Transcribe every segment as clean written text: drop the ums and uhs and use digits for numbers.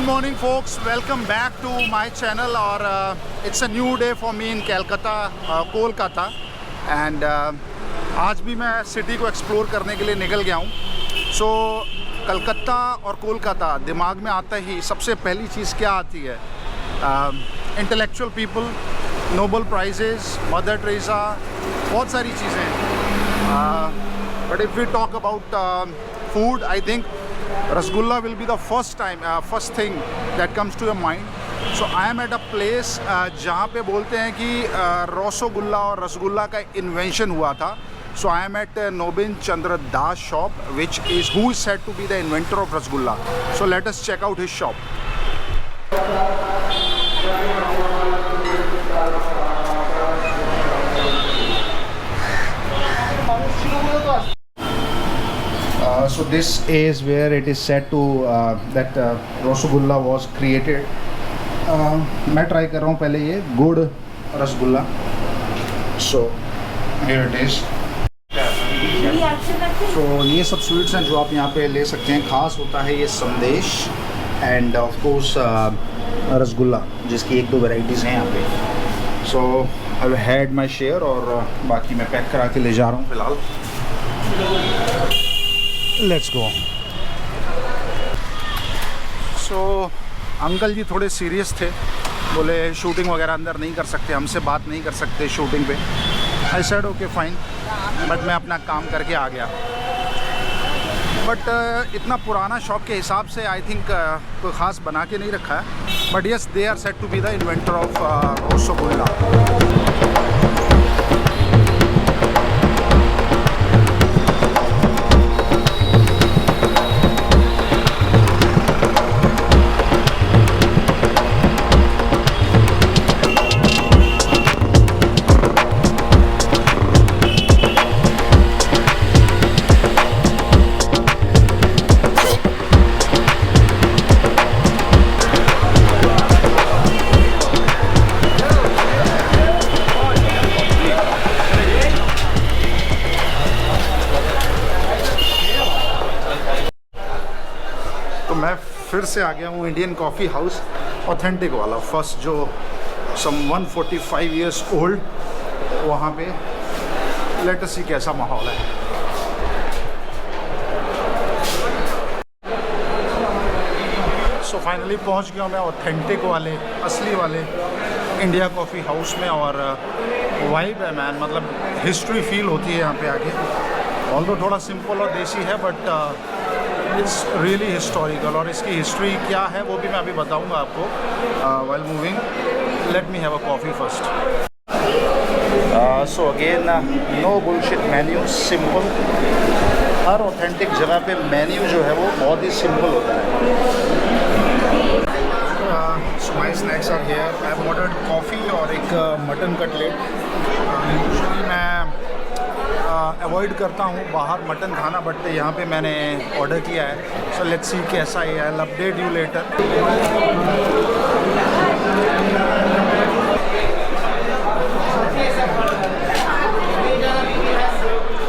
morning folks, welcome back to my channel और it's a new day for me in Calcutta, Kolkata and आज भी मैं city को explore करने के लिए निकल गया हूँ। सो कलकत्ता और कोलकाता दिमाग में आता ही सबसे पहली चीज़ क्या आती है? Intellectual people, Nobel prizes, Mother Teresa, बहुत सारी चीज़ें। But if we talk about food, I think Rasgulla will be the first thing that comes to your mind. So I am at a place जहाँ पे बोलते हैं कि रसगुल्ला और रसगुल्ला का इन्वेंशन हुआ था. So I am at Nobin Chandra Das shop, who is said to be the inventor of Rasgulla. So let us check out his shop. So this is where it is said to that Rasgulla was created. मैं try कर रहा हूँ पहले ये गुड़ rasgulla. So here it is. So ये सब sweets हैं जो आप यहाँ पे ले सकते हैं. खास होता है ये संदेश एंड ऑफ कोर्स रसगुल्ला, जिसकी एक दो वेराइटीज़ हैं यहाँ पे. So I have had my share और बाकी मैं पैक करा के ले जा रहा हूँ फ़िलहाल. Let's go. सो अंकल जी थोड़े सीरियस थे, बोले शूटिंग वगैरह अंदर नहीं कर सकते, हमसे बात नहीं कर सकते शूटिंग पे. I said okay fine, but मैं अपना काम करके आ गया. बट इतना पुराना शॉप के हिसाब से आई थिंक कोई ख़ास बना के नहीं रखा है. But yes, they are said to be the inventor of rasgulla. मैं फिर से आ गया हूँ इंडियन कॉफ़ी हाउस, ऑथेंटिक वाला, फर्स्ट जो सम 145 इयर्स ओल्ड. वहाँ पे लेट अस सी कैसा माहौल है. सो फाइनली पहुँच गया मैं ऑथेंटिक वाले, असली वाले इंडिया कॉफ़ी हाउस में. और वाइब है मैन, मतलब हिस्ट्री फील होती है यहाँ पे आके. ऑल्दो थोड़ा सिंपल और देसी है, बट इट्स रियली हिस्टोरिकल. और इसकी हिस्ट्री क्या है वो भी मैं अभी बताऊंगा आपको while moving. Let me have a coffee first. So again no bullshit menu, simple. हर ऑथेंटिक जगह पे मेन्यू जो है वो बहुत ही सिंपल होता है. So my snacks are here. I have ordered coffee और एक मटन कटलेट. यूजुअली मैं अवॉइड करता हूँ बाहर मटन खाना, बट यहाँ पे मैंने ऑर्डर किया है. सो लेट्स सी कैसा है. I will update you later.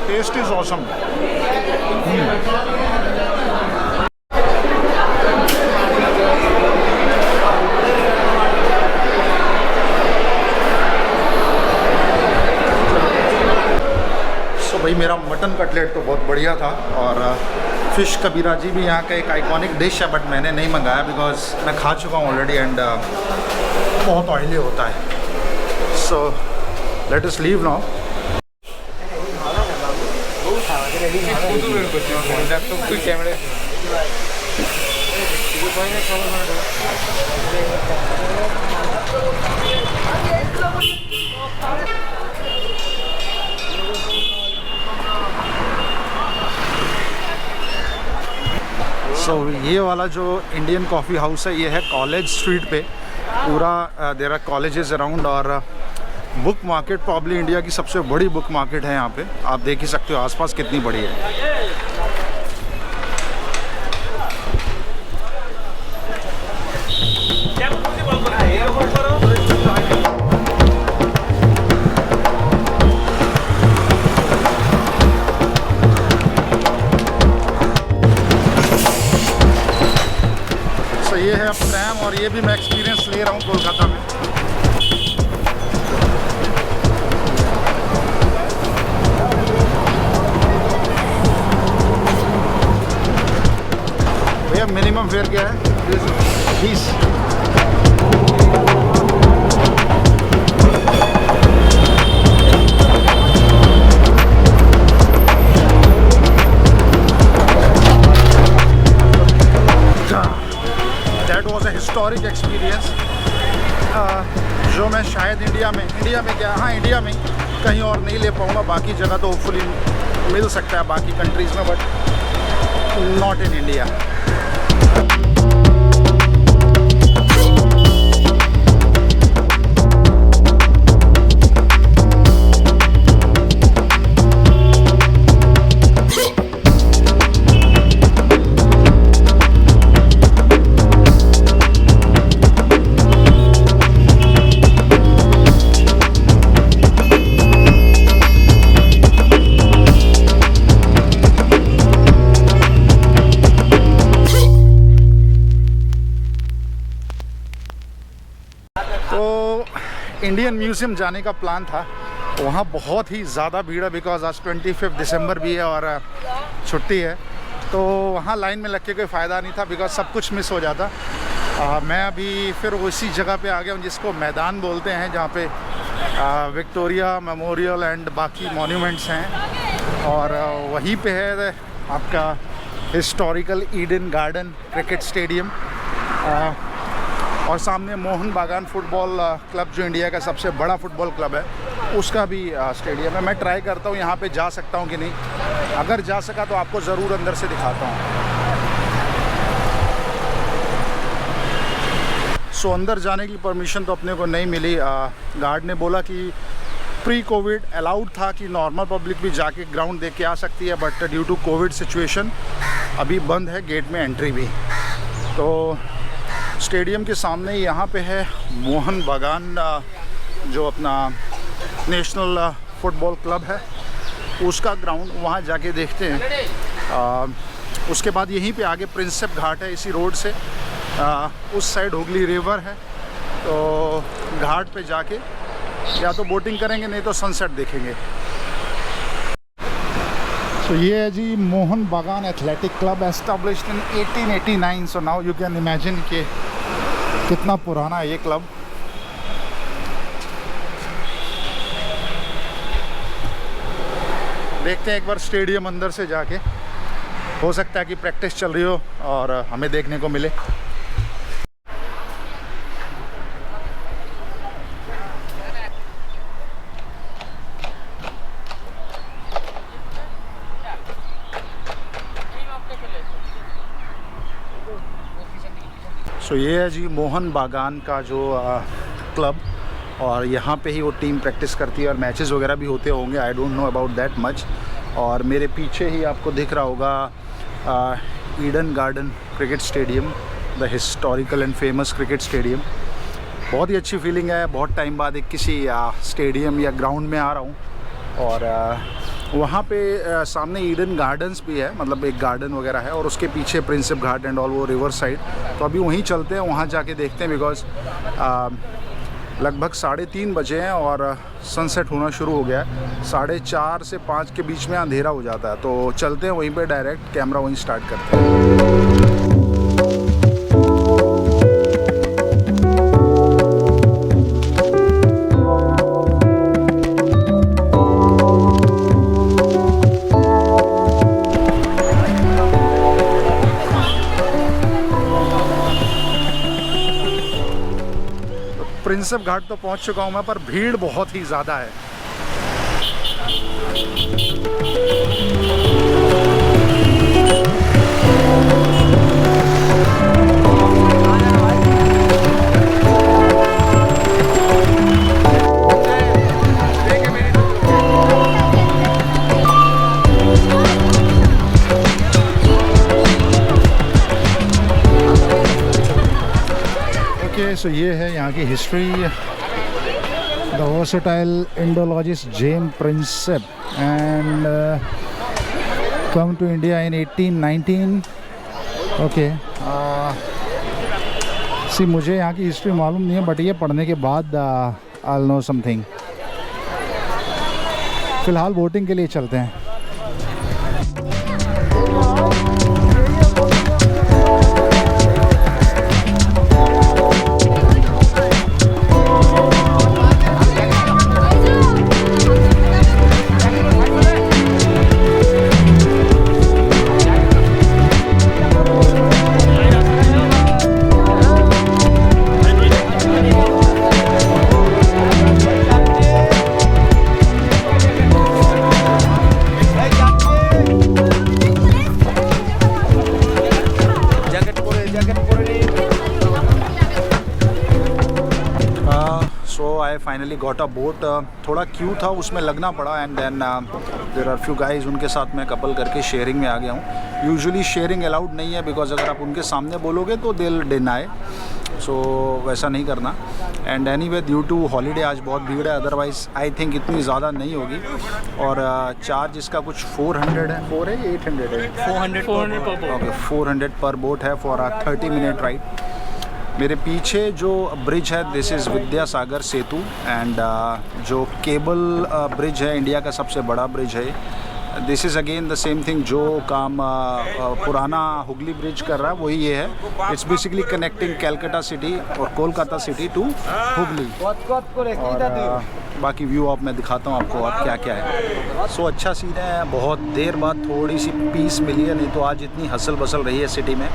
Taste is awesome. भाई मेरा मटन कटलेट तो बहुत बढ़िया था. और फ़िश कबीरा जी भी यहाँ का एक आइकॉनिक डिश है, बट मैंने नहीं मंगाया बिकॉज मैं खा चुका हूँ ऑलरेडी एंड बहुत ऑयली होता है. So let us leave now. So ये वाला जो इंडियन कॉफ़ी हाउस है ये है कॉलेज स्ट्रीट पे. पूरा देयर आर कॉलेजेस अराउंड. और बुक मार्केट प्रॉब्ली इंडिया की सबसे बड़ी बुक मार्केट है यहाँ पे. आप देख ही सकते हो आसपास कितनी बड़ी है. है अब ट्रैम, और ये भी मैं एक्सपीरियंस ले रहा हूँ कोलकाता में। भैया मिनिमम फेयर क्या है? 20। That was a historic experience जो मैं शायद इंडिया में क्या, हाँ इंडिया में कहीं और नहीं ले पाऊँगा। बाकी जगह तो होपफुली मिल सकता है बाकी कंट्रीज़ में, but not in India. Indian museum जाने का प्लान था, वहाँ बहुत ही ज़्यादा भीड़ है बिकॉज आज 25 दिसंबर भी है और छुट्टी है, तो वहाँ लाइन में लग के कोई फ़ायदा नहीं था बिकॉज सब कुछ मिस हो जाता। मैं अभी फिर उसी जगह पे आ गया हूँ जिसको मैदान बोलते हैं, जहाँ पे विक्टोरिया मेमोरियल एंड बाकी मॉन्यूमेंट्स हैं, और वहीं पे है आपका historical Eden garden cricket stadium, और सामने मोहन बागान फुटबॉल क्लब जो इंडिया का सबसे बड़ा फुटबॉल क्लब है, उसका भी स्टेडियम है। मैं ट्राई करता हूँ यहाँ पे जा सकता हूँ कि नहीं, अगर जा सका तो आपको ज़रूर अंदर से दिखाता हूँ। सो अंदर जाने की परमिशन तो अपने को नहीं मिली। गार्ड ने बोला कि प्री कोविड अलाउड था कि नॉर्मल पब्लिक भी जाके ग्राउंड देख के आ सकती है, but due to Covid situation अभी बंद है गेट में एंट्री भी। तो स्टेडियम के सामने यहाँ पे है मोहन बागान जो अपना नेशनल फुटबॉल क्लब है, उसका ग्राउंड, वहाँ जाके देखते हैं। उसके बाद यहीं पे आगे प्रिंसेप घाट है इसी रोड से, उस साइड हुगली रिवर है, तो घाट पे जाके या तो बोटिंग करेंगे नहीं तो सनसेट देखेंगे। तो ये है जी मोहन बागान athletic club, established in 1889। So now you can imagine कि कितना पुराना है ये क्लब। देखते हैं एक बार स्टेडियम अंदर से जाके, हो सकता है कि प्रैक्टिस चल रही हो और हमें देखने को मिले। सो ये है जी मोहन बागान का जो क्लब, और यहाँ पे ही वो टीम प्रैक्टिस करती है और मैचेस वगैरह भी होते होंगे, I don't know about that much. और मेरे पीछे ही आपको दिख रहा होगा Eden garden cricket stadium, the historical and famous cricket stadium. बहुत ही अच्छी फीलिंग है, बहुत टाइम बाद एक किसी स्टेडियम या ग्राउंड में आ रहा हूँ। और वहाँ पे सामने ईडन गार्डन्स भी है, मतलब एक गार्डन वगैरह है, और उसके पीछे प्रिंसेप घाट एंड ऑल, वो रिवर साइड। तो अभी वहीं चलते हैं, वहाँ जाके देखते हैं बिकॉज लगभग 3:30 बजे हैं और सनसेट होना शुरू हो गया है। 4:30 से 5 के बीच में अंधेरा हो जाता है, तो चलते हैं वहीं पे डायरेक्ट, कैमरा वहीं स्टार्ट करते हैं। प्रिंसेप घाट तो पहुंच चुका हूं मैं, पर भीड़ बहुत ही ज़्यादा है। सो ये है यहाँ की history. The versatile Indologist James Prinsep and come to India in 1819। Okay, see मुझे यहाँ की हिस्ट्री मालूम नहीं है, बट ये पढ़ने के बाद आई विल नो समथिंग। फ़िलहाल बोटिंग के लिए चलते हैं। I finally got a boat. थोड़ा क्यू था, उसमें लगना पड़ा and then there are few guys, उनके साथ मैं कपल करके शेयरिंग में आ गया हूँ। यूजुअली शेयरिंग अलाउड नहीं है बिकॉज अगर आप उनके सामने बोलोगे तो दे विल डिनाई, सो वैसा नहीं करना। And anyway due to holiday आज बहुत भीड़ है, अदरवाइज़ आई थिंक इतनी ज़्यादा नहीं होगी। और चार्ज इसका कुछ 400 है, 4 है 800 है, 400 पर बोट। ओके 400 पर बोट है फॉर अ 30 मिनट राइड। मेरे पीछे जो ब्रिज है this is Vidyasagar Setu and जो केबल ब्रिज है इंडिया का सबसे बड़ा ब्रिज है। This is again the same thing, जो काम पुराना हुगली ब्रिज कर रहा है वही ये है। It's basically connecting Calcutta city और कोलकाता सिटी टू हुगली। और बाकी व्यू आप मैं दिखाता हूँ आपको और क्या क्या है। सो अच्छा सीन है, बहुत देर बाद थोड़ी सी पीस मिली है, नहीं तो आज इतनी हसल बसल रही है सिटी में।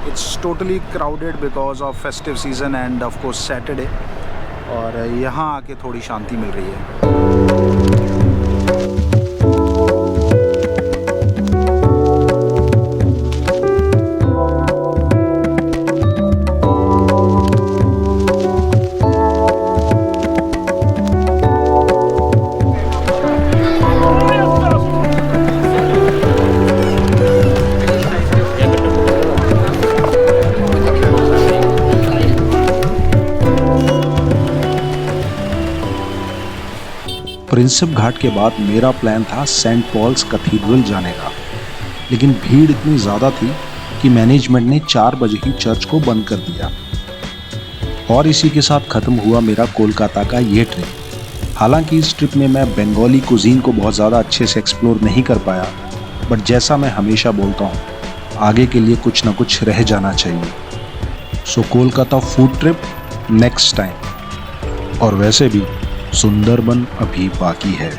It's totally crowded because of festive season end of course Saturday, और यहाँ आके थोड़ी शांति मिल रही है। प्रिंसेप घाट के बाद मेरा प्लान था सेंट पॉल्स कैथीड्रल जाने का, लेकिन भीड़ इतनी ज़्यादा थी कि मैनेजमेंट ने 4 बजे ही चर्च को बंद कर दिया। और इसी के साथ ख़त्म हुआ मेरा कोलकाता का ये ट्रिप। हालांकि इस ट्रिप में मैं बंगाली कुजीन को बहुत ज़्यादा अच्छे से एक्सप्लोर नहीं कर पाया, बट जैसा मैं हमेशा बोलता हूँ, आगे के लिए कुछ ना कुछ रह जाना चाहिए। So Kolkata food trip next time. और वैसे भी सुंदरबन अभी बाकी है।